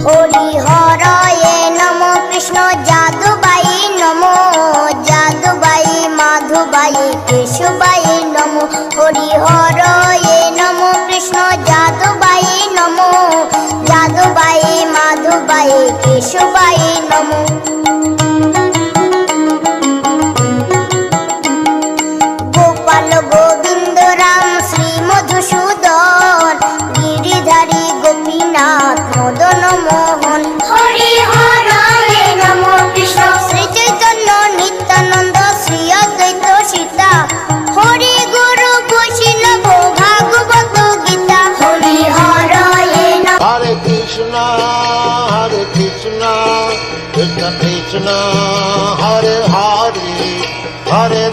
হরি হরয়ে নম কৃষ্ণ যাদবাই নম যাদবাই মাধবাই কেশবাই নম হরি হরয়ে নম কৃষ্ণ যাদবাই নম যাদবাই মাধবাই কেশবাই নম গোপাল গোবিন্দ রাম শ্রী মধুসূদন গিরিধারী গোপীনাথ মদন মোহন হরি হরয়ে নম কৃষ্ণ শ্রী চৈতন্য নিত্যানন্দ শ্রী অদ্বৈত সীতা হরি গুরু বৈষ্ণব ভাগবত গীতা হরি হরয়ে নম হরে কৃষ্ণ কৃষ্ণ কৃষ্ণ কৃষ্ণ হরে হরে হরে